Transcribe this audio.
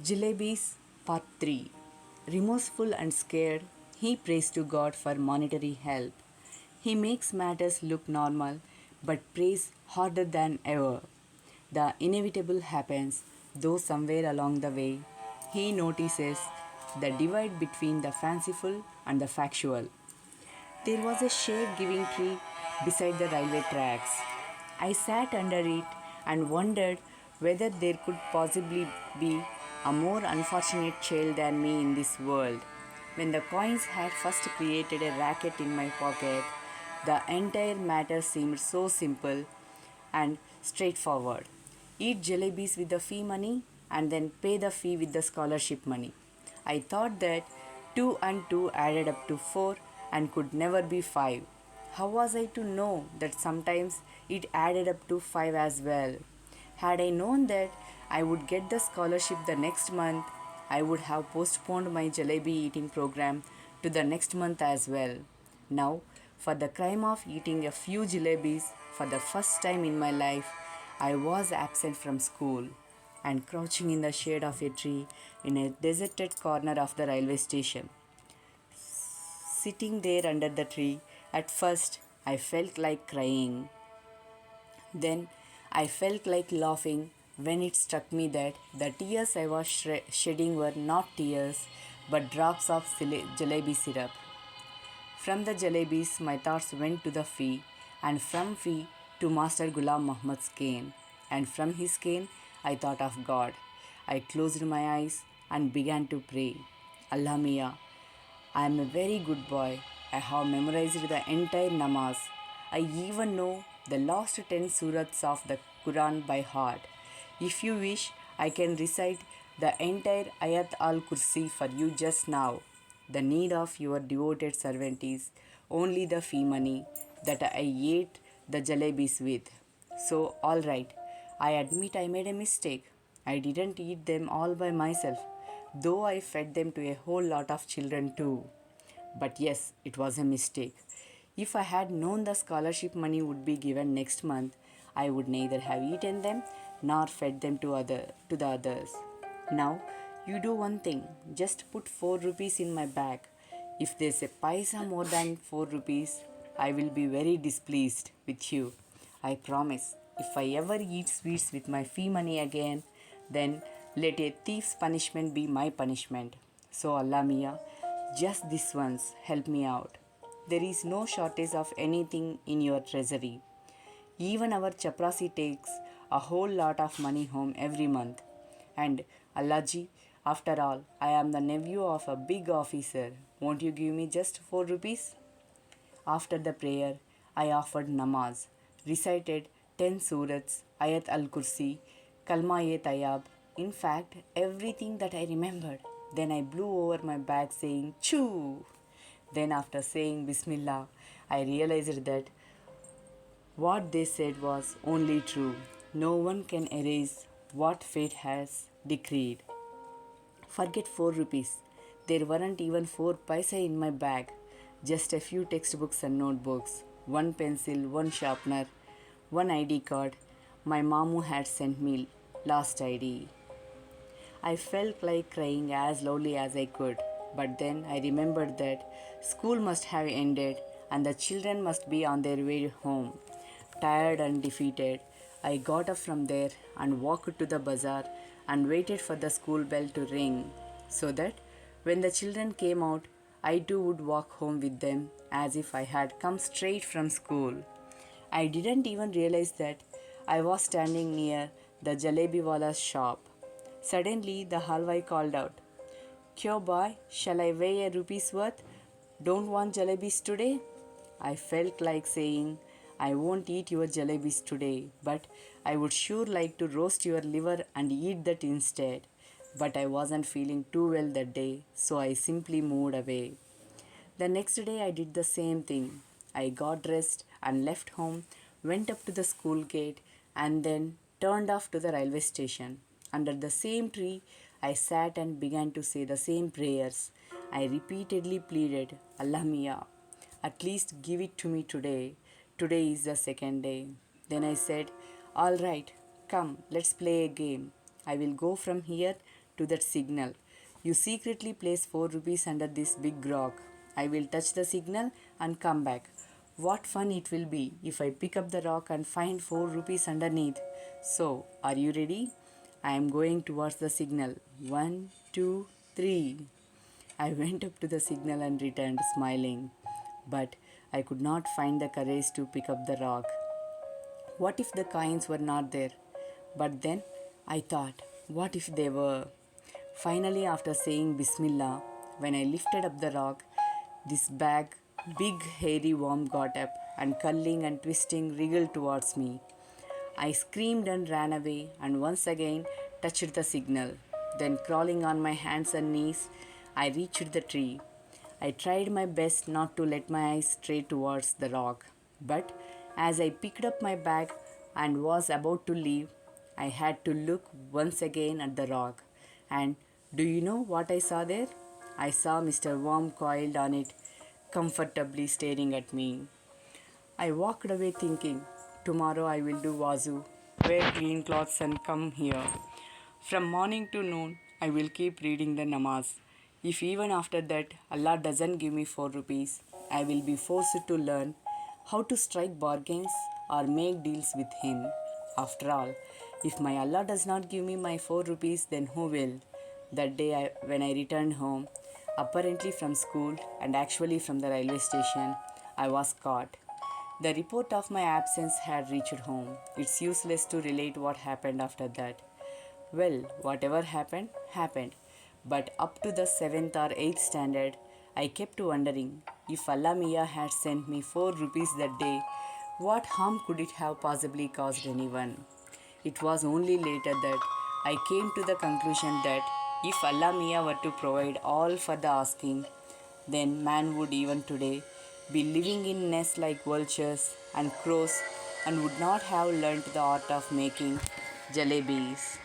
Jalebis Part 3. Remorseful and scared, he prays to God for monetary help. He makes matters look normal but prays harder than ever. The inevitable happens, though somewhere along the way, he notices the divide between the fanciful and the factual. There was a shade giving tree beside the railway tracks. I sat under it and wondered whether there could possibly be a more unfortunate child than me in this world. When the coins had first created a racket in my pocket, the entire matter seemed so simple and straightforward. Eat jalebis with the fee money and then pay the fee with the scholarship money. I thought that 2 and 2 added up to 4 and could never be 5. How was I to know that sometimes it added up to 5 as well? Had I known that I would get the scholarship the next month, I would have postponed my jalebi eating program to the next month as well. Now, for the crime of eating a few jalebis for the first time in my life, I was absent from school and crouching in the shade of a tree in a deserted corner of the railway station. Sitting there under the tree, at first I felt like crying. Then I felt like laughing when it struck me that the tears I was shedding were not tears but drops of jalebi syrup. From the jalebis, my thoughts went to the fee, and from fee to Master Ghulam Muhammad's cane, and from his cane, I thought of God. I closed my eyes and began to pray. Allah Mia, I am a very good boy. I have memorized the entire namaz. I even know the last 10 surahs of the Quran by heart. If you wish, I can recite the entire Ayat al Kursi for you just now. The need of your devoted servant is only the fee money that I ate the jalebis with. So, alright, I admit I made a mistake. I didn't eat them all by myself, though I fed them to a whole lot of children too. But yes, it was a mistake. If I had known the scholarship money would be given next month, I would neither have eaten them nor fed them to the others. Now, you do one thing, just put 4 rupees in my bag. If there's a paisa more than 4 rupees, I will be very displeased with you. I promise, if I ever eat sweets with my fee money again, then let a thief's punishment be my punishment. So, Allah Mia, just this once, help me out. There is no shortage of anything in your treasury. Even our chaprasi takes a whole lot of money home every month. And Allahji, after all, I am the nephew of a big officer. Won't you give me just 4 rupees? After the prayer, I offered namaz, recited 10 surats, Ayat al Kursi, Kalma e Tayyab, in fact, everything that I remembered. Then I blew over my back saying, Choo! Then, after saying Bismillah, I realized that what they said was only true. No one can erase what fate has decreed. Forget 4 rupees. There weren't even 4 paisa in my bag. Just a few textbooks and notebooks, one pencil, one sharpener, one ID card my mamu had sent me last ID. I felt like crying as loudly as I could, but then I remembered that school must have ended and the children must be on their way home. Tired and defeated, I got up from there and walked to the bazaar and waited for the school bell to ring so that when the children came out, I too would walk home with them as if I had come straight from school. I didn't even realize that I was standing near the jalebi wala's shop. Suddenly, the halwai called out, Kyo boy, shall I weigh a rupee's worth? Don't want jalebis today? I felt like saying, I won't eat your jalebis today, but I would sure like to roast your liver and eat that instead. But I wasn't feeling too well that day, so I simply moved away. The next day, I did the same thing. I got dressed and left home, went up to the school gate, and then turned off to the railway station. Under the same tree, I sat and began to say the same prayers. I repeatedly pleaded, Allah Mia, at least give it to me today. Today is the second day. Then I said, All right, come, let's play a game. I will go from here to that signal. You secretly place 4 rupees under this big rock. I will touch the signal and come back. What fun it will be if I pick up the rock and find 4 rupees underneath. So, are you ready? I am going towards the signal. One, two, three. I went up to the signal and returned smiling. But I could not find the courage to pick up the rock. What if the coins were not there? But then I thought, what if they were? Finally, after saying Bismillah, when I lifted up the rock, this big hairy worm got up and curling and twisting wriggled towards me. I screamed and ran away and once again touched the signal. Then, crawling on my hands and knees, I reached the tree. I tried my best not to let my eyes stray towards the rock, but as I picked up my bag and was about to leave, I had to look once again at the rock. And do you know what I saw there? I saw Mr. Worm coiled on it, comfortably staring at me. I walked away thinking, tomorrow I will do wazu, wear clean clothes and come here. From morning to noon, I will keep reading the namaz. If even after that Allah doesn't give me 4 rupees, I will be forced to learn how to strike bargains or make deals with Him. After all, if my Allah does not give me my 4 rupees, then who will? That day when I returned home, apparently from school and actually from the railway station, I was caught. The report of my absence had reached home. It's useless to relate what happened after that. Well, whatever happened, happened. But up to the 7th or 8th standard, I kept wondering if Allah Mia had sent me 4 rupees that day, what harm could it have possibly caused anyone? It was only later that I came to the conclusion that if Allah Mia were to provide all for the asking, then man would even today be living in nests like vultures and crows and would not have learnt the art of making jalebis.